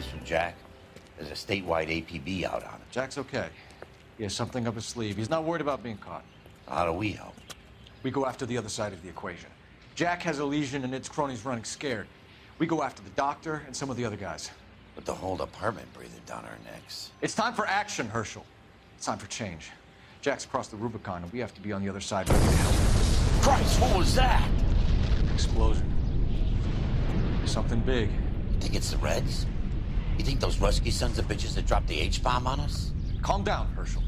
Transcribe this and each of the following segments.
this from Jack. There's a statewide APB out on him. Jack's okay. He has something up his sleeve. He's not worried about being caught. How do we help? We go after the other side of the equation. Jack has a lesion and its cronies running scared. We go after the doctor and some of the other guys. With the whole department breathing down our necks. It's time for action, Herschel. It's time for change. Jack's crossed the Rubicon, and we have to be on the other side ready to help. Christ, what was that? Explosion. Something big. You think it's the Reds? You think those Rusky sons of bitches that dropped the H-bomb on us? Calm down, Herschel.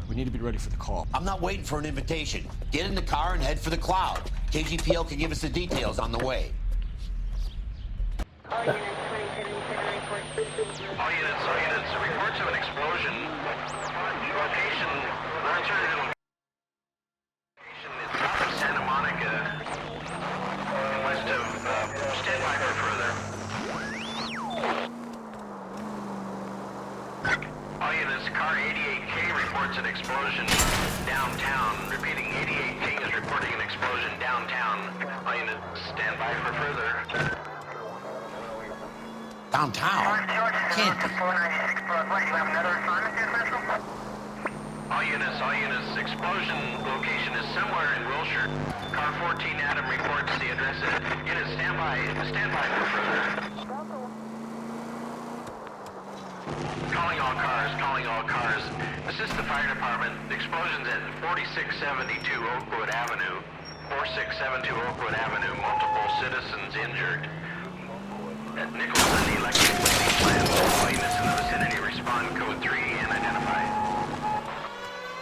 We need to be ready for the call. I'm not waiting for an invitation. Get in the car and head for the cloud. KGPL can give us the details on the way. All units, reports of an explosion. Location, alternative location is south of Santa Monica, west of, stand by for further. All units, car 88K reports an explosion downtown. Repeating, 88K is reporting an explosion downtown. All units, stand by for further. Downtown? Can't be. All units, explosion location is somewhere in Wilshire. Car 14 Adam reports the address. Units, stand by for further. Calling all cars. Assist the fire department. The explosion's at 4672 Oakwood Avenue. 4672 Oakwood Avenue. Multiple citizens injured. At Nicholson Electroplating plant. All units in the vicinity respond code 3 and identify.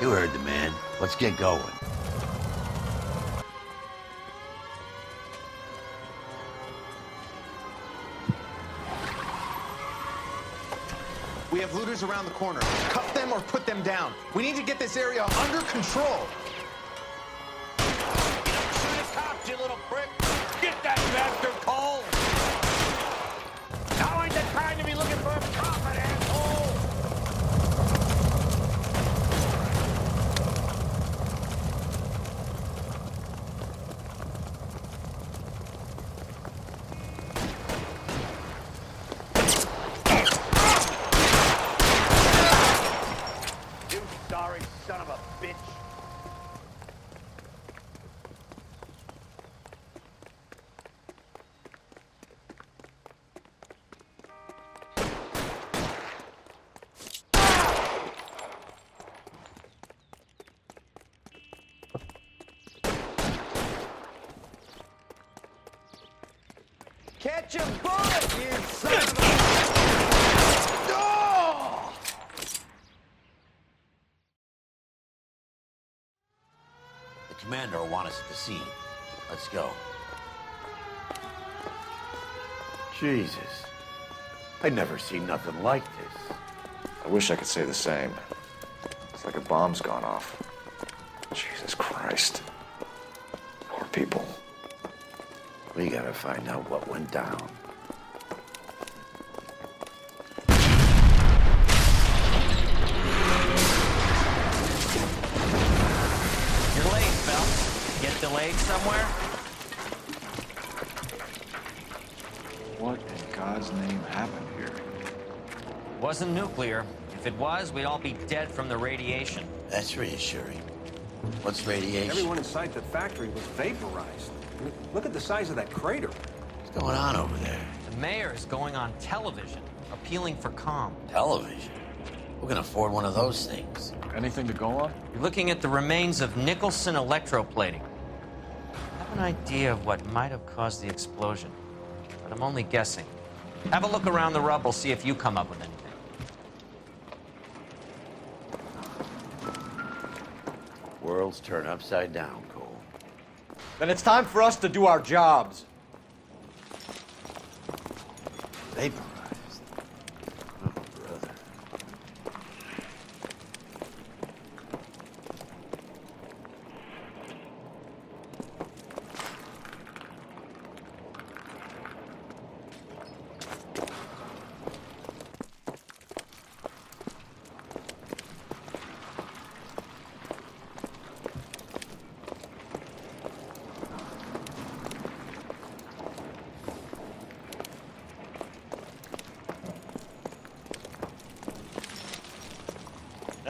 You heard the man. Let's get going. We have looters around the corner. Cuff them or put them down. We need to get this area under control. Shoot a cop, you little prick! Get that bastard cold! Now ain't the time to be looking for a profit, asshole! You sorry son of a bitch. Catch a bullet, you son of a... Oh! The commander will want us at the scene. Let's go. Jesus. I've never seen nothing like this. I wish I could say the same. It's like a bomb's gone off. Jesus Christ. Poor people. We gotta find out what went down. You're late, Phelps. Get delayed somewhere? What in God's name happened here? Wasn't nuclear. If it was, we'd all be dead from the radiation. That's reassuring. What's radiation? Everyone inside the factory was vaporized. I mean, look at the size of that crater. What's going on over there? The mayor is going on television, appealing for calm. Television? Who can afford one of those things? Anything to go on? You're looking at the remains of Nicholson Electroplating. I have an idea of what might have caused the explosion, but I'm only guessing. Have a look around the rubble, see if you come up with anything. Worlds turn upside down, Cole. Then it's time for us to do our jobs. Vaporized. Oh, brother.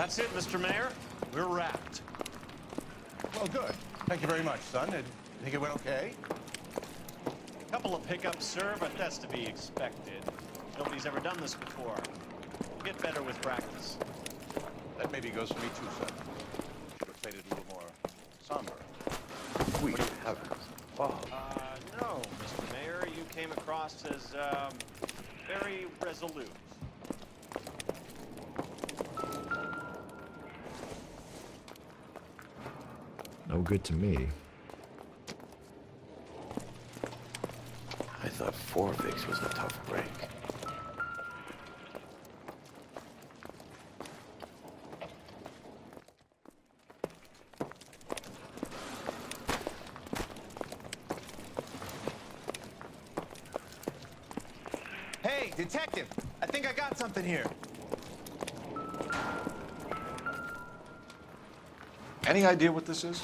That's it, Mr. Mayor. We're wrapped. Well, good. Thank you very much, son. I think it went okay. Couple of hiccups, sir, but that's to be expected. Nobody's ever done this before. We'll get better with practice. That maybe goes for me too, son. Should have played it a little more somber. Sweet heavens. Wow. No, Mr. Mayor, you came across as, very resolute. No good to me. I thought 4 Vicks was a tough break. Hey, detective! I think I got something here. Any idea what this is?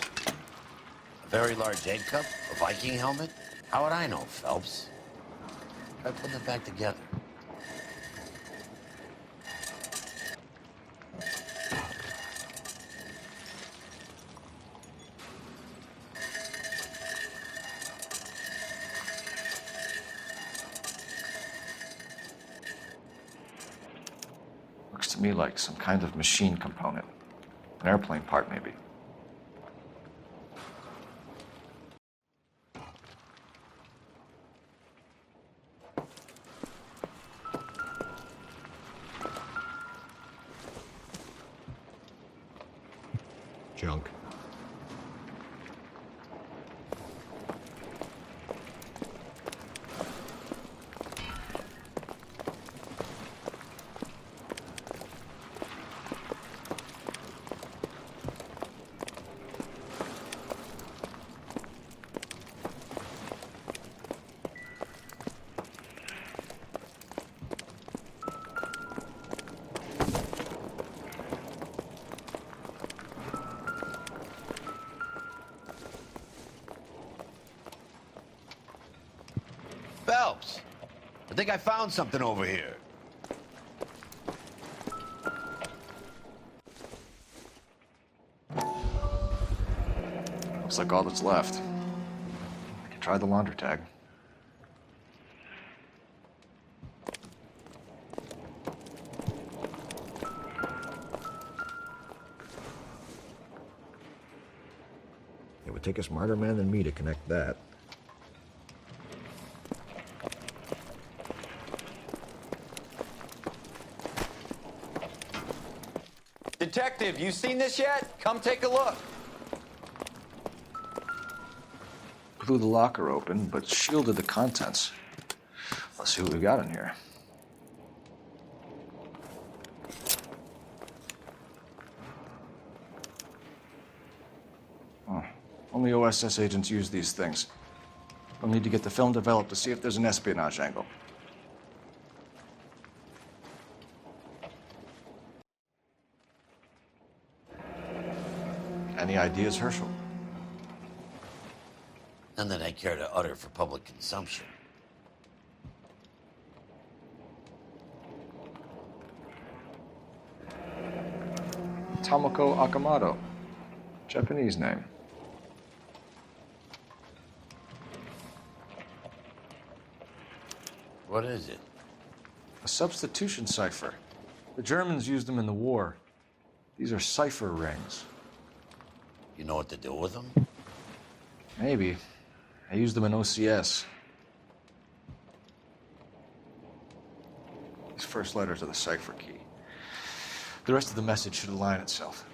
A very large egg cup? A Viking helmet? How would I know, Phelps? Try putting it back together. Looks to me like some kind of machine component. An airplane part, maybe. Junk. Phelps, I think I found something over here. Looks like all that's left. I can try the laundry tag. It would take a smarter man than me to connect that. Detective, you seen this yet? Come take a look. Blew the locker open, but shielded the contents. Let's see what we got in here. Oh, only OSS agents use these things. We'll need to get the film developed to see if there's an espionage angle. Any ideas, Herschel? None that I care to utter for public consumption. Tomoko Akamoto. Japanese name. What is it? A substitution cipher. The Germans used them in the war. These are cipher rings. You know what to do with them? Maybe. I used them in OCS. These first letters are the cipher key. The rest of the message should align itself.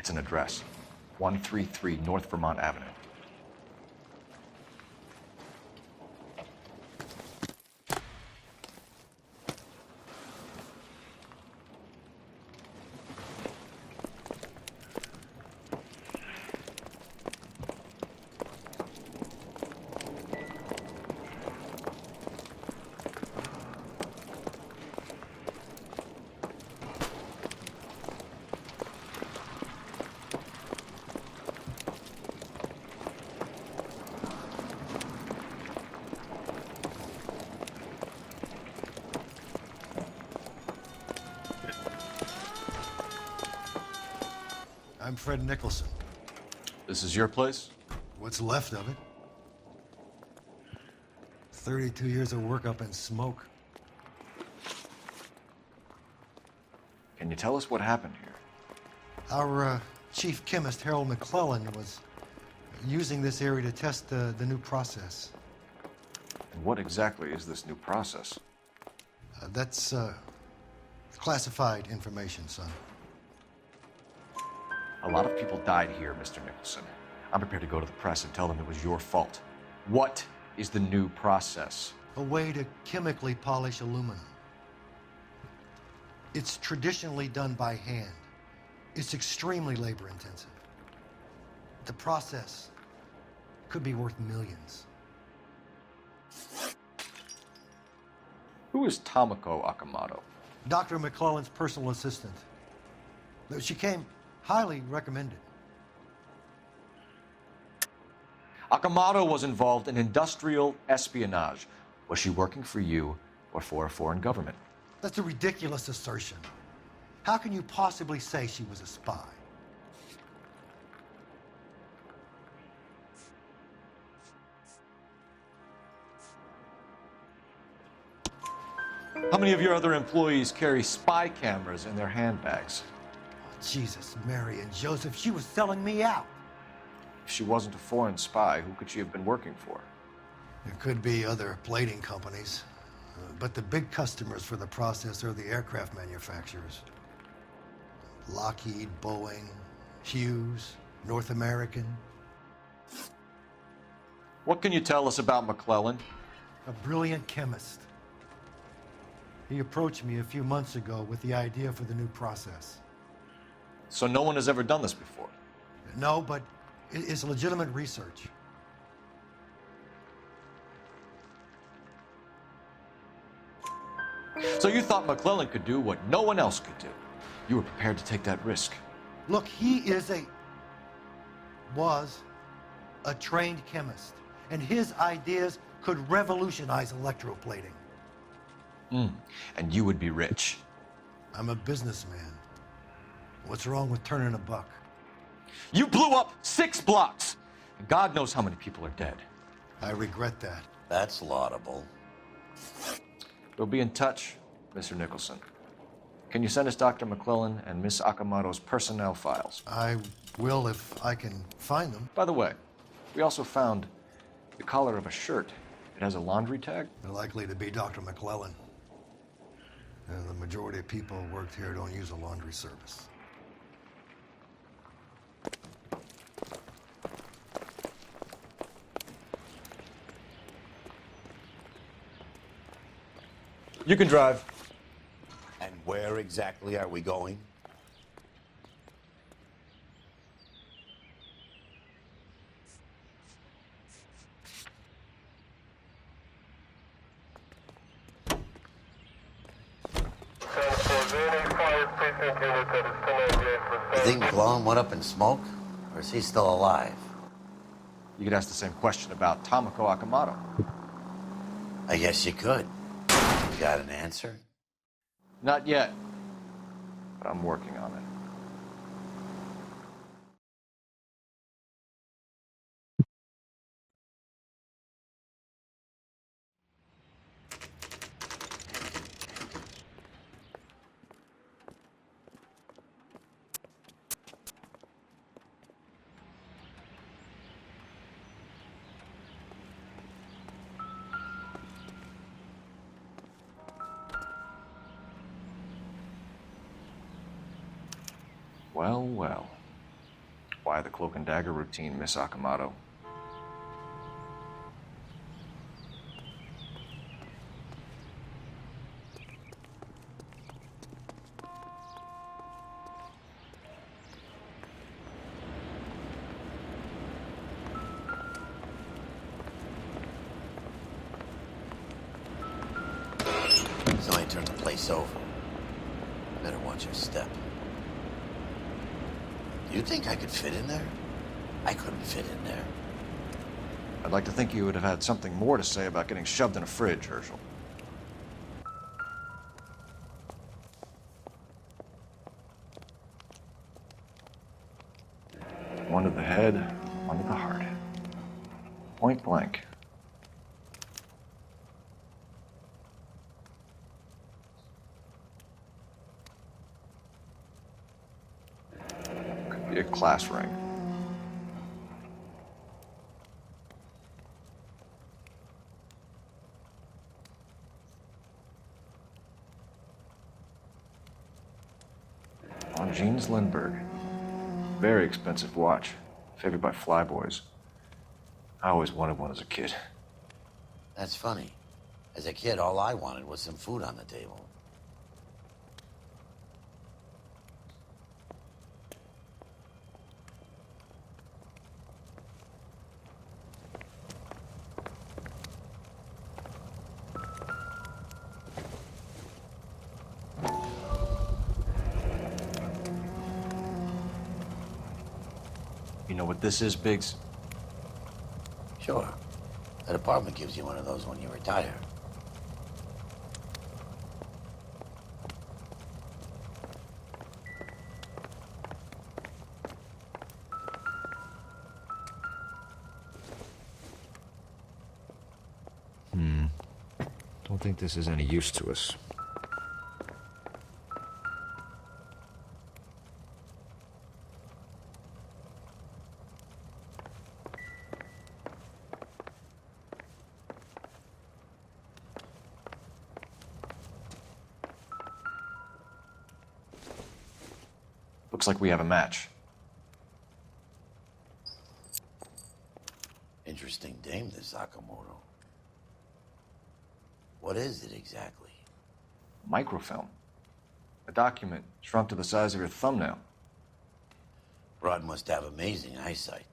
It's an address. 133 North Vermont Avenue. I'm Fred Nicholson. This is your place? What's left of it? 32 years of work up in smoke. Can you tell us what happened here? Our chief chemist, Harold McClellan, was using this area to test the new process. And what exactly is this new process? That's classified information, son. A lot of people died here, Mr. Nicholson. I'm prepared to go to the press and tell them it was your fault. What is the new process? A way to chemically polish aluminum. It's traditionally done by hand. It's extremely labor intensive. The process could be worth millions. Who is Tomoko Akamoto? Dr. McClellan's personal assistant. She came highly recommended. Akamoto was involved in industrial espionage. Was she working for you or for a foreign government? That's a ridiculous assertion. How can you possibly say she was a spy? How many of your other employees carry spy cameras in their handbags? Jesus, Mary, and Joseph, she was selling me out. If she wasn't a foreign spy, who could she have been working for? There could be other plating companies, but the big customers for the process are the aircraft manufacturers. Lockheed, Boeing, Hughes, North American. What can you tell us about McClellan? A brilliant chemist. He approached me a few months ago with the idea for the new process. So no one has ever done this before? No, but it's legitimate research. So you thought McClellan could do what no one else could do. You were prepared to take that risk. Look, he was a trained chemist, and his ideas could revolutionize electroplating. And you would be rich. I'm a businessman. What's wrong with turning a buck? You blew up 6 blocks! And God knows how many people are dead. I regret that. That's laudable. We'll be in touch, Mr. Nicholson. Can you send us Dr. McClellan and Miss Akamoto's personnel files? I will if I can find them. By the way, we also found the collar of a shirt. It has a laundry tag. They're likely to be Dr. McClellan. And the majority of people who worked here don't use a laundry service. You can drive. And where exactly are we going? You think McClellan went up in smoke? Or is he still alive? You could ask the same question about Tomoko Akamoto. I guess you could. You got an answer? Not yet, but I'm working on it. Well, well. defy the cloak and dagger routine, Miss Akamoto. Somebody turned the place over. Better watch your step. Do you think I could fit in there? I couldn't fit in there. I'd like to think you would have had something more to say about getting shoved in a fridge, Herschel. One to the head, one to the heart. Point blank. Could be a class ring. On Jeans Lindbergh. Very expensive watch. Favored by flyboys. I always wanted one as a kid. That's funny. As a kid, all I wanted was some food on the table. You know what this is, Biggs? Sure. That apartment gives you one of those when you retire. Don't think this is any use to us. Looks like we have a match. Interesting dame, this Sakamoto. What is it exactly? Microfilm. A document shrunk to the size of your thumbnail. Broad must have amazing eyesight.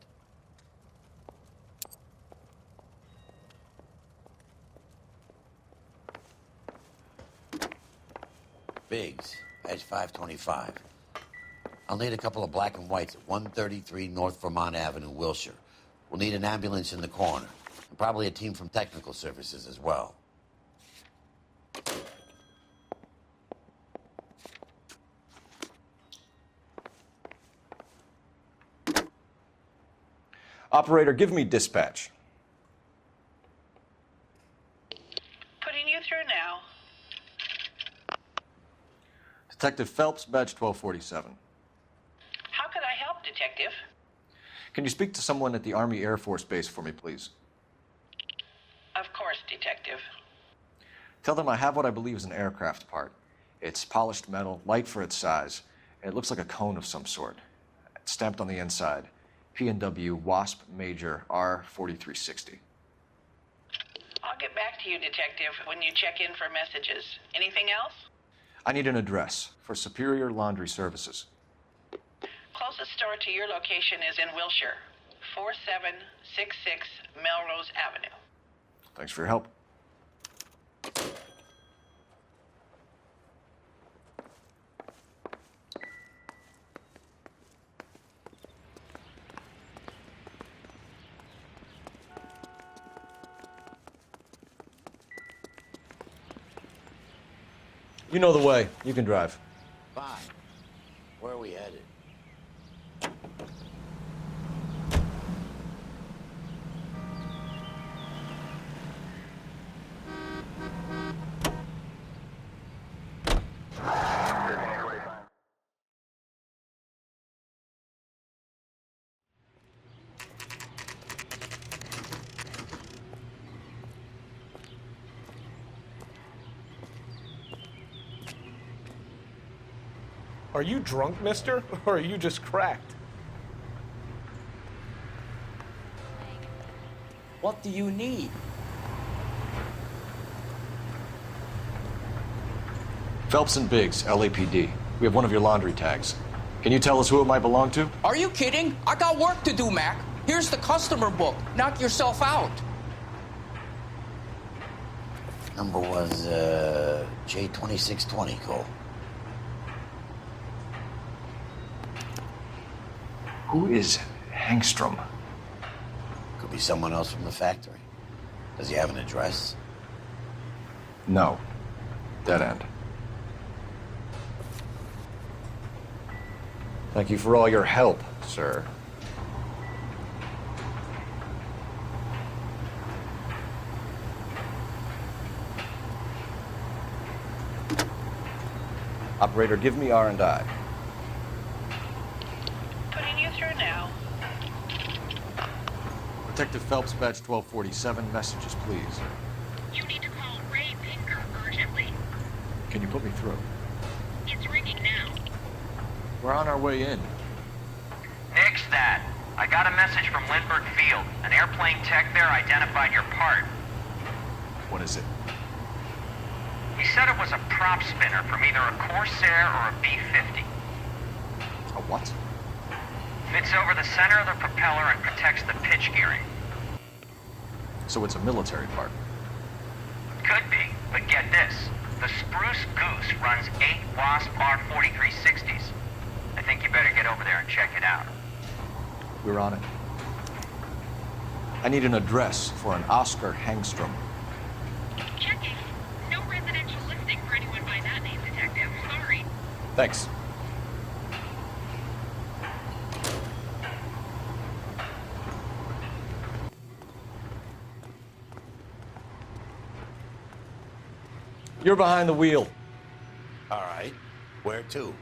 Biggs, edge 525. I'll need a couple of black and whites at 133 North Vermont Avenue, Wilshire. We'll need an ambulance in the corner, and probably a team from technical services as well. Operator, give me dispatch. Putting you through now. Detective Phelps, badge 1247. How could I help, Detective? Can you speak to someone at the Army Air Force Base for me, please? Of course, Detective. Tell them I have what I believe is an aircraft part. It's polished metal, light for its size, and it looks like a cone of some sort. It's stamped on the inside. P&W Wasp Major R4360. I'll get back to you, Detective, when you check in for messages. Anything else? I need an address for Superior Laundry Services. Closest store to your location is in Wilshire, 4766 Melrose Avenue. Thanks for your help. You know the way. You can drive. Fine. Where are we headed? Are you drunk, mister? Or are you just cracked? What do you need? Phelps and Biggs, LAPD. We have one of your laundry tags. Can you tell us who it might belong to? Are you kidding? I got work to do, Mac. Here's the customer book. Knock yourself out. Number was J2620, Cole. Who is Hangstrom? Could be someone else from the factory. Does he have an address? No. Dead end. Thank you for all your help, sir. Operator, give me R&I. Putting you through now. Detective Phelps, badge 1247. Messages, please. You need to call Ray Pinker urgently. Can you put me through? It's ringing now. We're on our way in. Nix that. I got a message from Lindbergh Field. An airplane tech there identified your part. What is it? He said it was a prop spinner from either a Corsair or a B-50. A what? Fits over the center of the propeller and protects the pitch gearing. So it's a military part. Could be, but get this. The Spruce Goose runs 8 Wasp R-4360s. I think you better get over there and check it out. We're on it. I need an address for an Oscar Hangstrom. Checking. No residential listing for anyone by that name, Detective. Sorry. Thanks. You're behind the wheel. All right. Where to?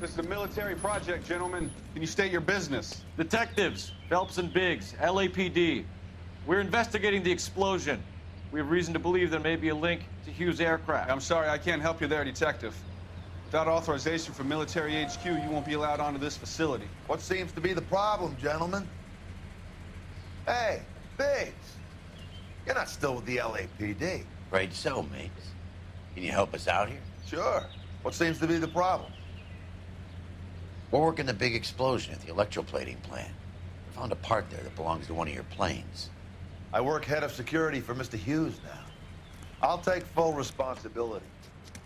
This is a military project, gentlemen. Can you state your business? Detectives, Phelps and Biggs, LAPD. We're investigating the explosion. We have reason to believe there may be a link to Hughes' aircraft. I'm sorry, I can't help you there, Detective. Without authorization from military HQ, you won't be allowed onto this facility. What seems to be the problem, gentlemen? Hey, Biggs. You're not still with the LAPD. Right so, mates. Can you help us out here? Sure. What seems to be the problem? We're working the big explosion at the electroplating plant. We found a part there that belongs to one of your planes. I work head of security for Mr. Hughes now. I'll take full responsibility.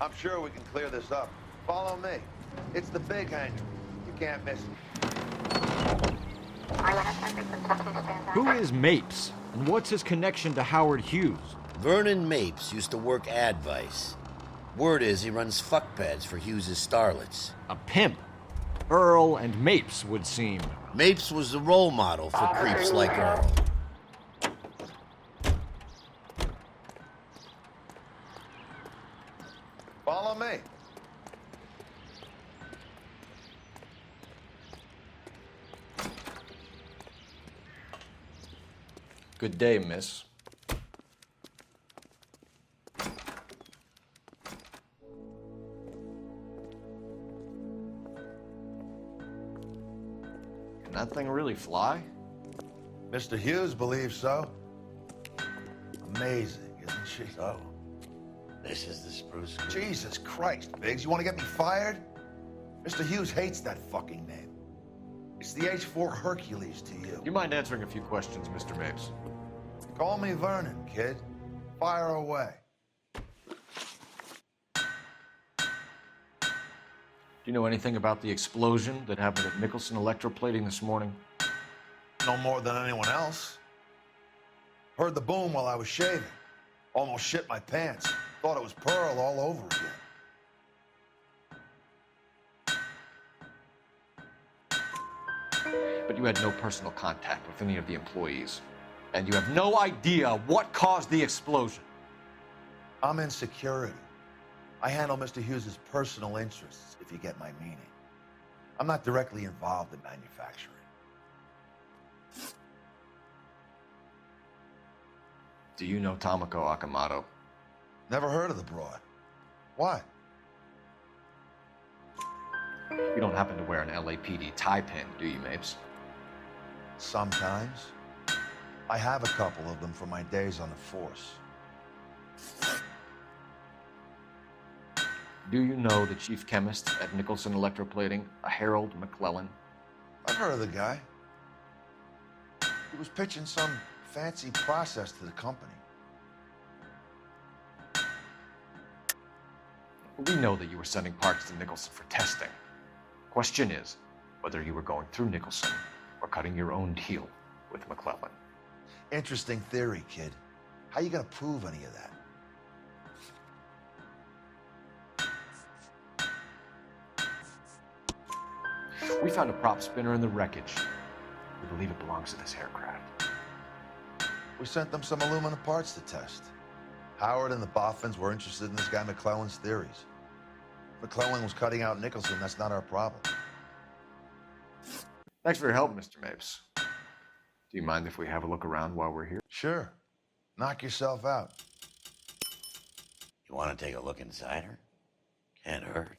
I'm sure we can clear this up. Follow me. It's the big hangar. You can't miss it. Who is Mapes, and what's his connection to Howard Hughes? Vernon Mapes used to work Advice. Word is he runs fuck pads for Hughes' starlets. A pimp. Earl and Mapes would seem. Mapes was the role model for creeps like Earl. Follow me. Good day, miss. Can that thing really fly? Mr. Hughes believes so. Amazing, isn't she? So, this is the Spruce Goose. Jesus Christ, Biggs, you want to get me fired? Mr. Hughes hates that fucking name. It's the H-4 Hercules to you. You mind answering a few questions, Mr. Mapes? Call me Vernon, kid. Fire away. Do you know anything about the explosion that happened at Nicholson Electroplating this morning? No more than anyone else. Heard the boom while I was shaving. Almost shit my pants. Thought it was Pearl all over again. But you had no personal contact with any of the employees. And you have no idea what caused the explosion. I'm in security. I handle Mr. Hughes' personal interests, if you get my meaning. I'm not directly involved in manufacturing. Do you know Tomoko Akamoto? Never heard of the broad. Why? You don't happen to wear an LAPD tie pin, do you, Mapes? Sometimes. I have a couple of them from my days on the force. Do you know the chief chemist at Nicholson Electroplating, a Harold McClellan? I've heard of the guy. He was pitching some fancy process to the company. We know that you were sending parts to Nicholson for testing. Question is whether you were going through Nicholson or cutting your own deal with McClellan. Interesting theory, kid. How you gonna prove any of that? We found a prop spinner in the wreckage. We believe it belongs to this aircraft. We sent them some aluminum parts to test. Howard and the Boffins were interested in this guy McClellan's theories. McClellan was cutting out Nicholson. That's not our problem. Thanks for your help, Mr. Mapes. Do you mind if we have a look around while we're here? Sure. Knock yourself out. You want to take a look inside her? Can't hurt.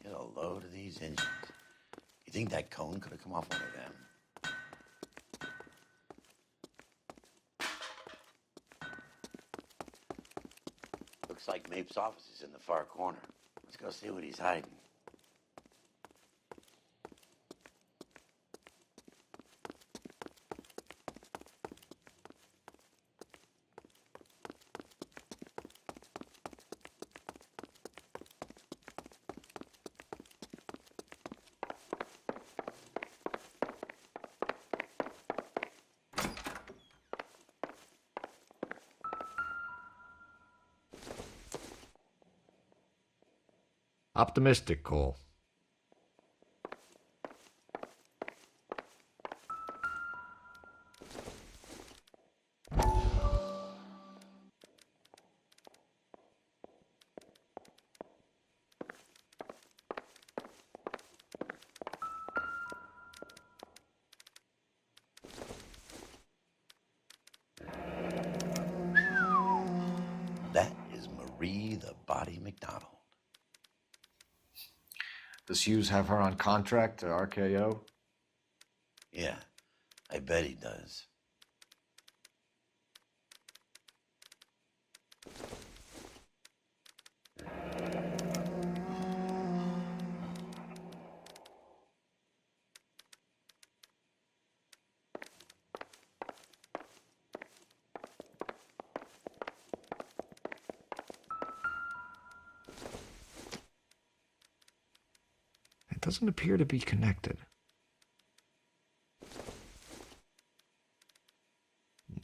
Get a load of these engines. You think that cone could have come off one of them? Looks like Mapes' office is in the far corner. Let's go see what he's hiding. Optimistic, Cole. That is Marie the Body McDonald. Does Hughes have her on contract to RKO? Yeah, I bet he does. It doesn't appear to be connected.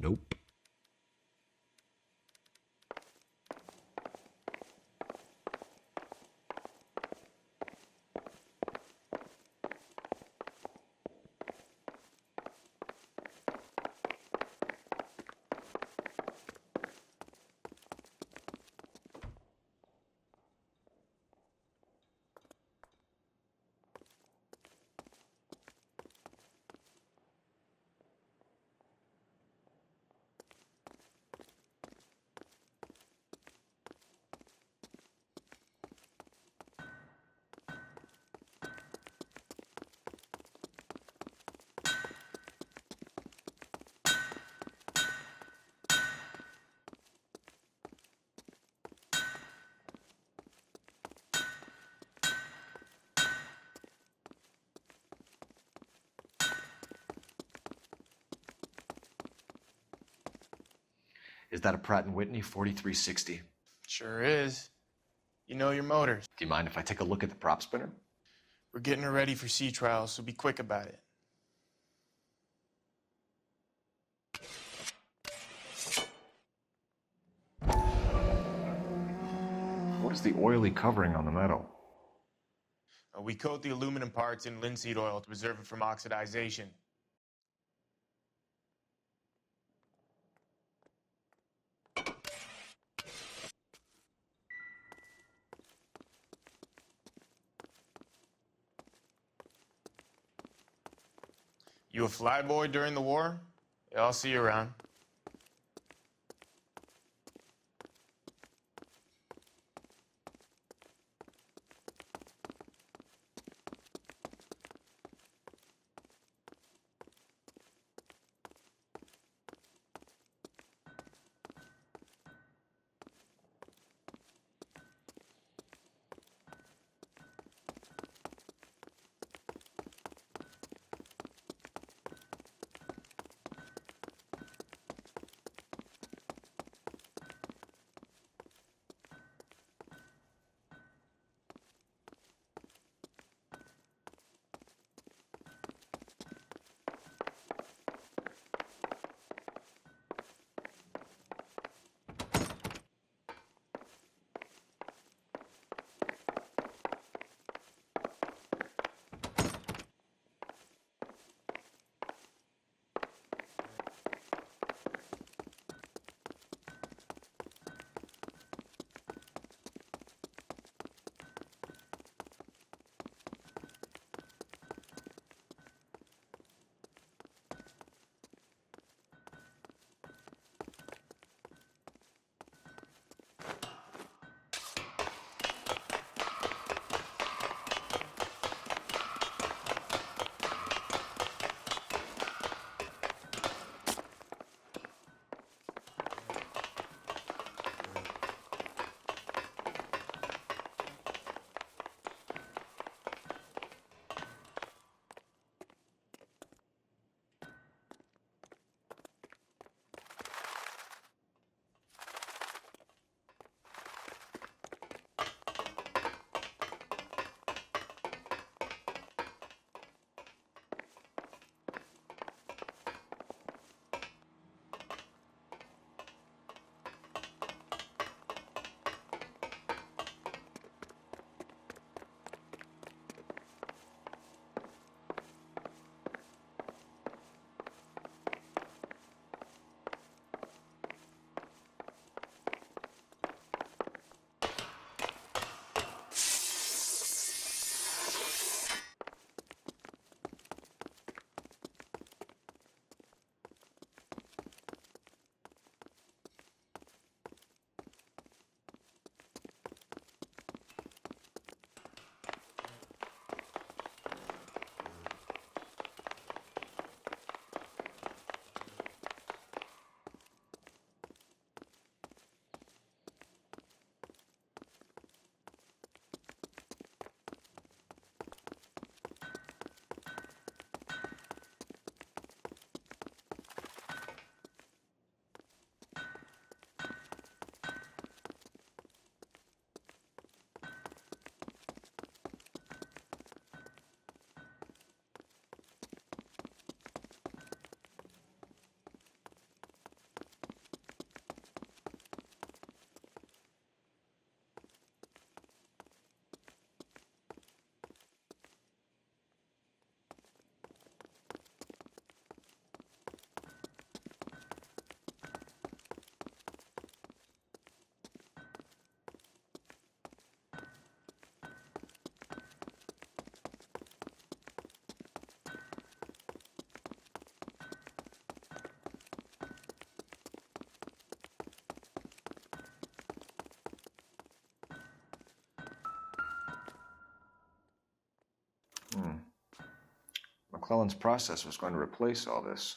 Nope. Is that a Pratt & Whitney 4360? Sure is. You know your motors. Do you mind if I take a look at the prop spinner? We're getting her ready for sea trials, so be quick about it. What is the oily covering on the metal? We coat the aluminum parts in linseed oil to preserve it from oxidization. You a flyboy during the war? Yeah, I'll see you around. McClellan's process was going to replace all this.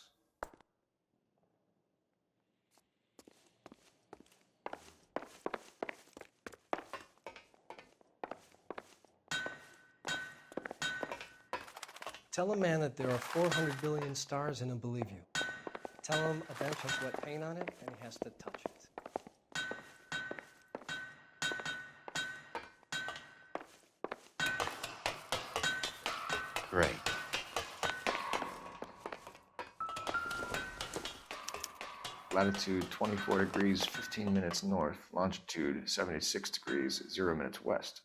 Tell a man that there are 400 billion stars and he'll believe you. Tell him a bench has wet paint on it and he has to touch it. Great. Latitude 24 degrees, 15 minutes north. Longitude 76 degrees, 0 minutes west.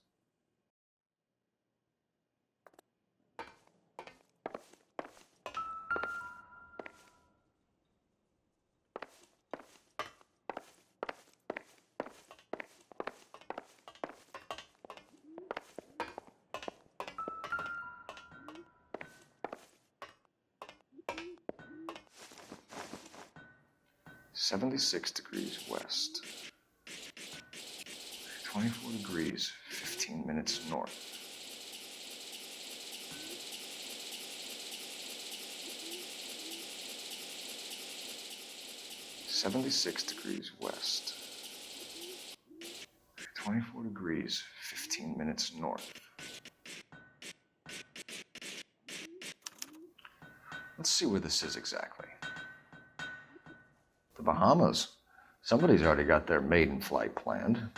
76 degrees west. 24 degrees, 15 minutes north. "76 degrees west. 24 degrees, 15 minutes north." Let's see where this is exactly. The Bahamas. Somebody's already got their maiden flight planned.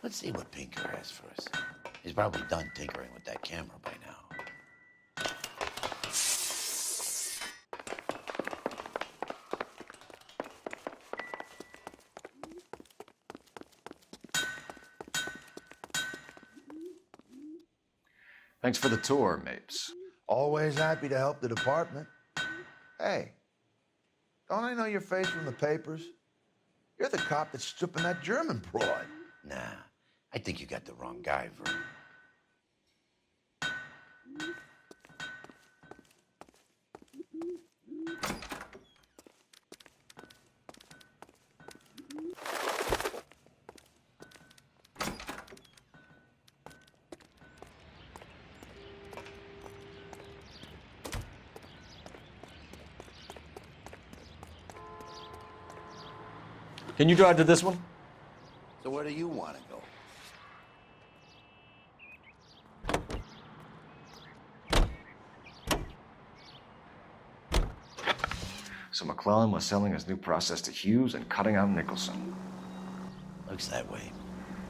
Let's see what Pinker has for us. He's probably done tinkering with that camera by now. Thanks for the tour, Mapes. Always happy to help the department. Hey, don't I know your face from the papers? You're the cop that's stripping that German broad. Nah, I think you got the wrong guy, Vern. Can you drive to this one? So where do you want to go? So McClellan was selling his new process to Hughes and cutting out Nicholson. Looks that way.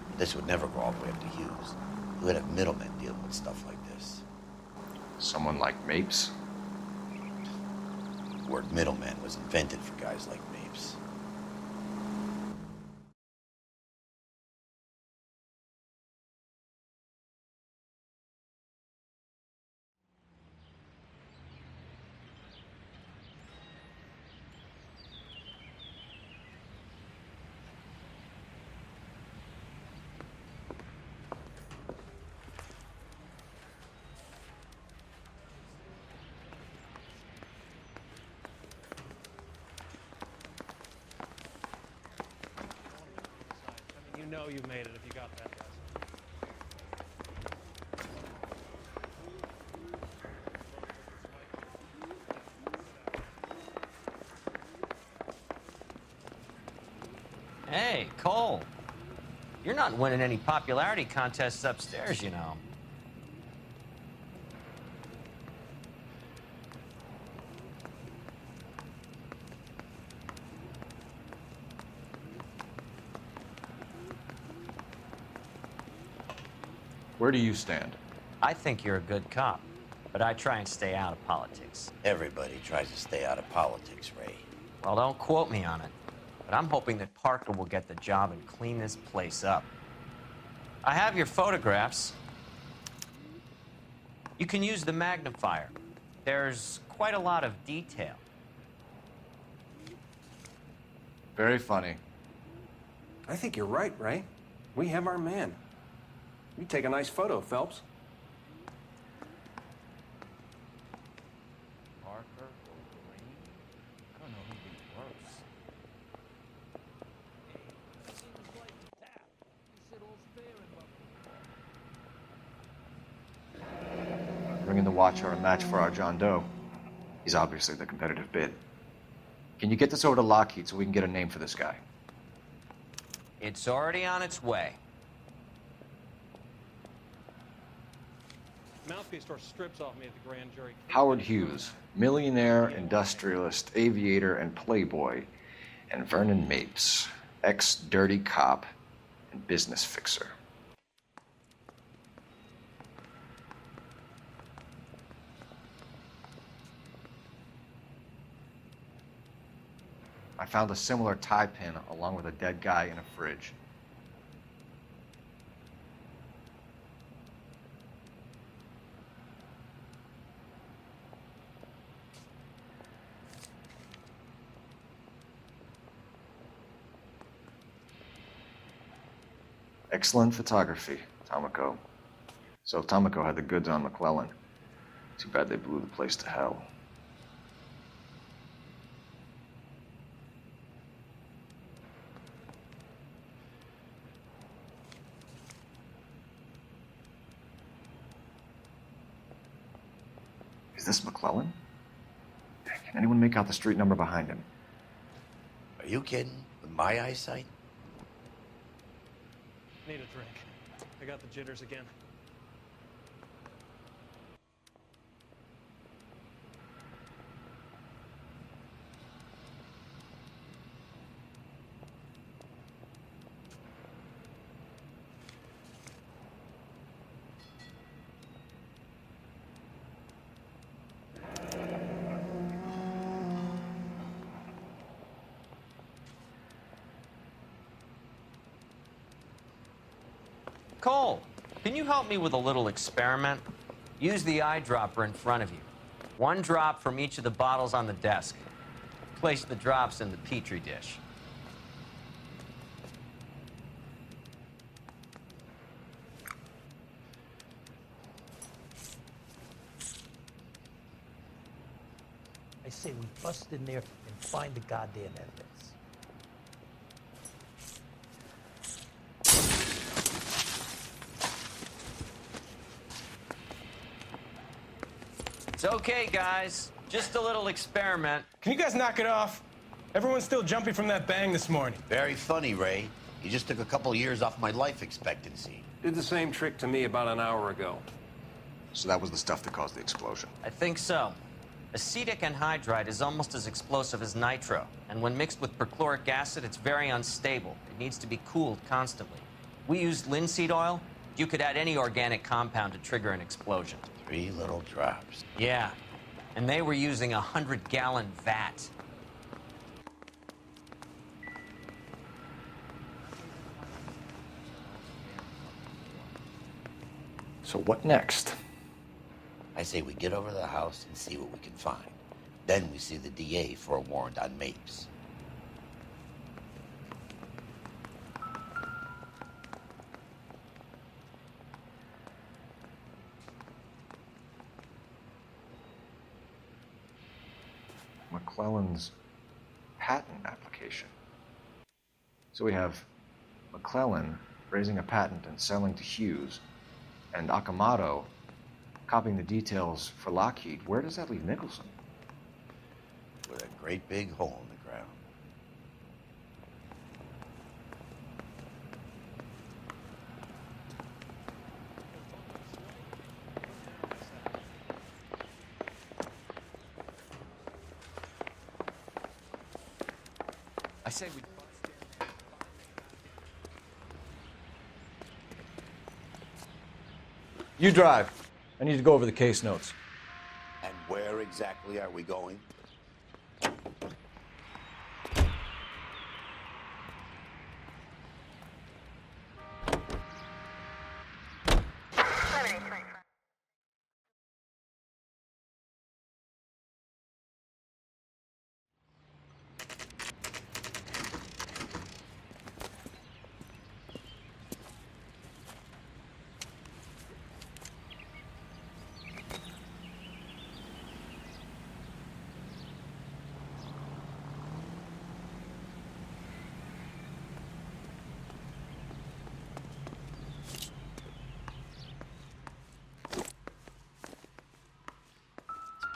But this would never go all the way up to Hughes. You would have middlemen dealing with stuff like this. Someone like Mapes? The word middleman was invented for guys like Mapes. You know you made it if you got that test. Hey, Cole. You're not winning any popularity contests upstairs, you know. Where do you stand? I think you're a good cop, but I try and stay out of politics. Everybody tries to stay out of politics, Ray. Well, don't quote me on it, but I'm hoping that Parker will get the job and clean this place up. I have your photographs. You can use the magnifier. There's quite a lot of detail. Very funny. I think you're right, Ray. We have our man. You take a nice photo, Phelps. Parker or Green? I don't know who'd be worse. Bringing the Watcher a match for our John Doe. He's obviously the competitive bid. Can you get this over to Lockheed so we can get a name for this guy? It's already on its way. Mouthpiece tore strips off me at the grand jury. Howard Hughes, millionaire, industrialist, aviator, and playboy, and Vernon Mapes, ex-dirty cop and business fixer. I found a similar tie pin along with a dead guy in a fridge. Excellent photography, Tomoko. So Tomoko had the goods on McClellan. Too bad they blew the place to hell. Is this McClellan? Can anyone make out the street number behind him? Are you kidding? With my eyesight? Need a drink. I got the jitters again. Cole, can you help me with a little experiment? Use the eyedropper in front of you. One drop from each of the bottles on the desk. Place the drops in the Petri dish. I say we bust in there and find the goddamn evidence. It's okay, guys. Just a little experiment. Can you guys knock it off? Everyone's still jumping from that bang this morning. Very funny, Ray. You just took a couple years off my life expectancy. Did the same trick to me about an hour ago. So that was the stuff that caused the explosion. I think so. Acetic anhydride is almost as explosive as nitro, and when mixed with perchloric acid, it's very unstable. It needs to be cooled constantly. We used linseed oil. You could add any organic compound to trigger an explosion. 3 little drops. Yeah, and they were using a 100-gallon vat. So what next? I say we get over to the house and see what we can find. Then we see the DA for a warrant on Mapes. McClellan's patent application. So we have McClellan raising a patent and selling to Hughes, and Akamoto copying the details for Lockheed. Where does that leave Nicholson? With a great big hole in the ground. I say we... You drive. I need to go over the case notes. And where exactly are we going?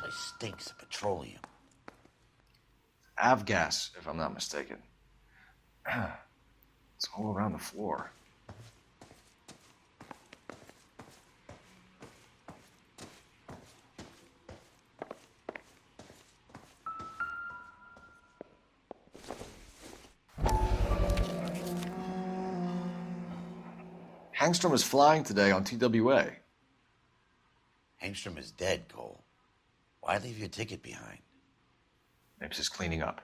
Stinks of petroleum. Avgas, if I'm not mistaken. It's all around the floor. Hangstrom is flying today on TWA. Hangstrom is dead, Cole. Why leave your ticket behind? Mapes is cleaning up.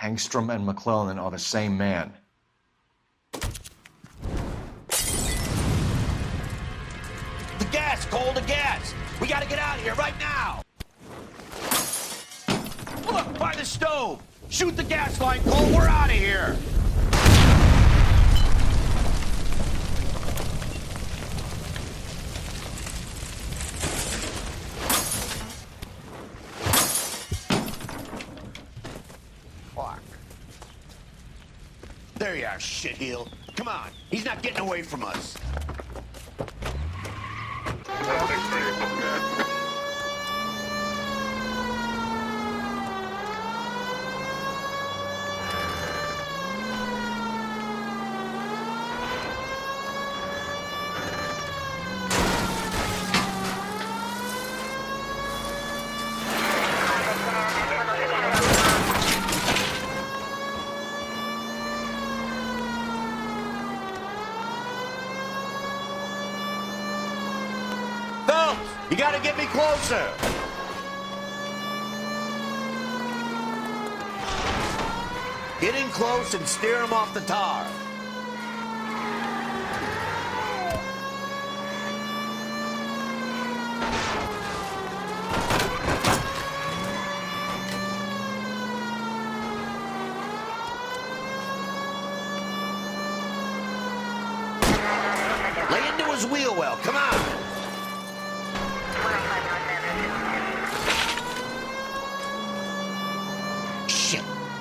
Hangstrom and McClellan are the same man. gas, Cole, the gas. We gotta get out of here right now. Look, by the stove. Shoot the gas line, Cole. We're out of here. Fuck. There you are, shitheel. Come on. He's not getting away from us. You gotta get me closer. Get in close and steer him off the tar. Lay into his wheel well, come on.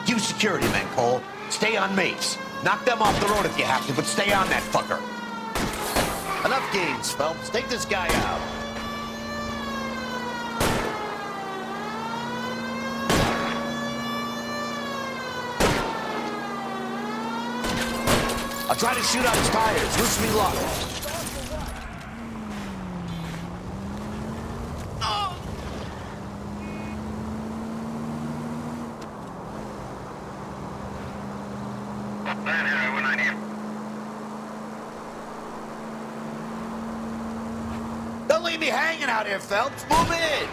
You security men, Cole. Stay on mates. Knock them off the road if you have to, but stay on that fucker. Enough games, Phelps. Take this guy out. I'll try to shoot out his tires. Wish me luck. Don't leave me hanging out here, Phelps. Move in.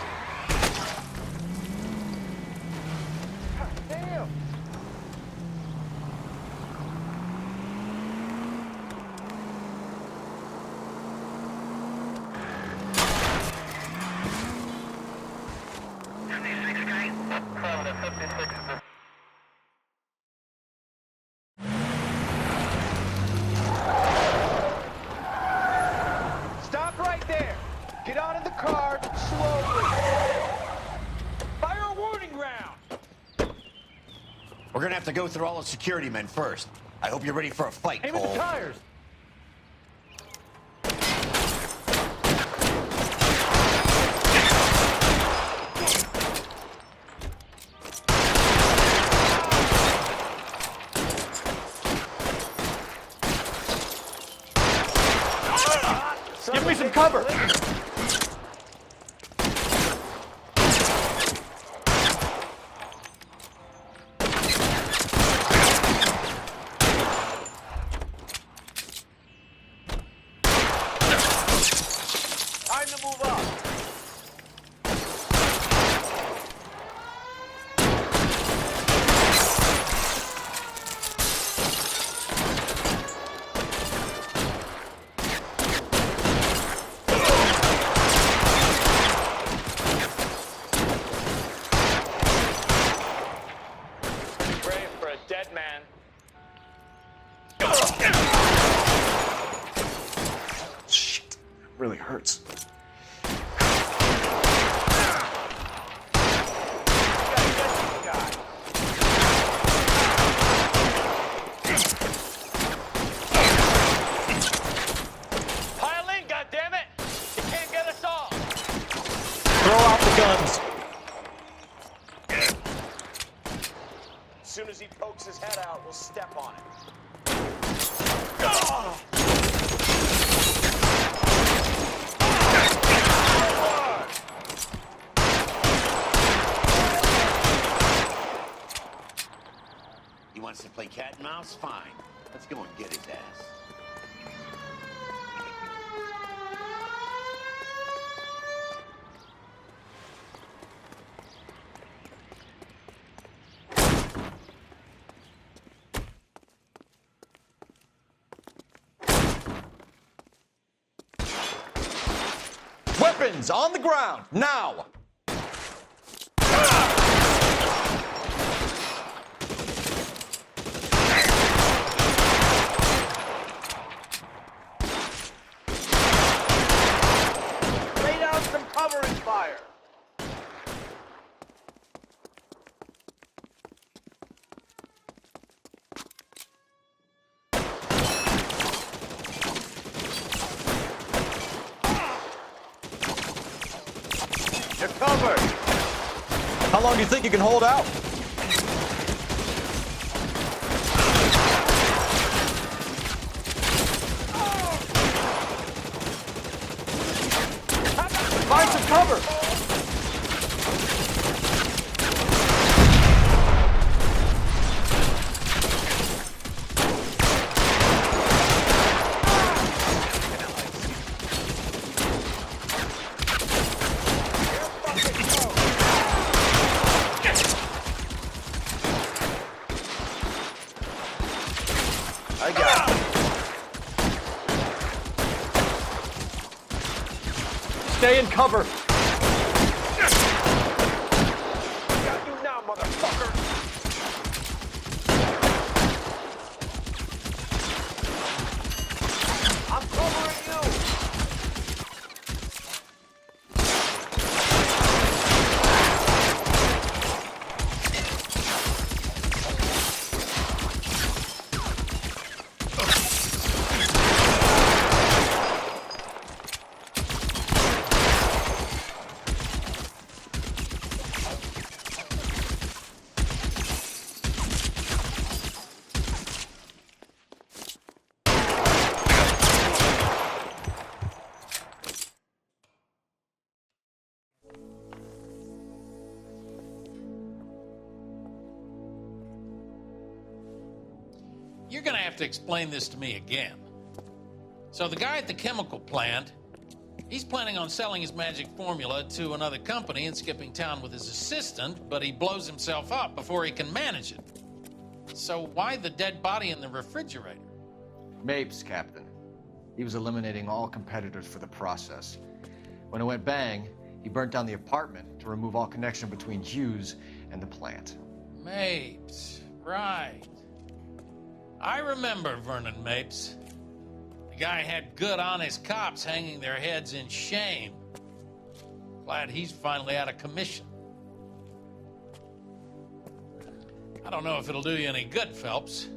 Damn. Stop right there. Get out of the car slowly. Fire a warning round. We're gonna have to go through all the security men first. I hope you're ready for a fight, Aim at Cole. the tires. Give me some cover. Time to move up. Ready for a dead man. Shit. Really hurts. Pile in, goddammit! You can't get us all. Throw out the guns. As soon as he pokes his head out, we'll step on it. He wants to play cat and mouse? Fine. Let's go and get his ass. Weapons on the ground, now! Lay down some cover and fire. You're covered. How long do you think you can hold out? Find some cover. I got it. Stay in cover. Got you now, motherfucker. I'm covering you. You're gonna have to explain this to me again. So the guy at the chemical plant, he's planning on selling his magic formula to another company and skipping town with his assistant, but he blows himself up before he can manage it. So why the dead body in the refrigerator? Mapes, Captain. He was eliminating all competitors for the process. When it went bang, he burnt down the apartment to remove all connection between Hughes and the plant. Mapes, right. I remember Vernon Mapes. The guy had good, honest cops hanging their heads in shame. Glad he's finally out of commission. I don't know if it'll do you any good, Phelps,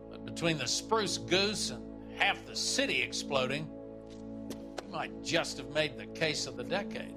but between the Spruce Goose and half the city exploding, you might just have made the case of the decade.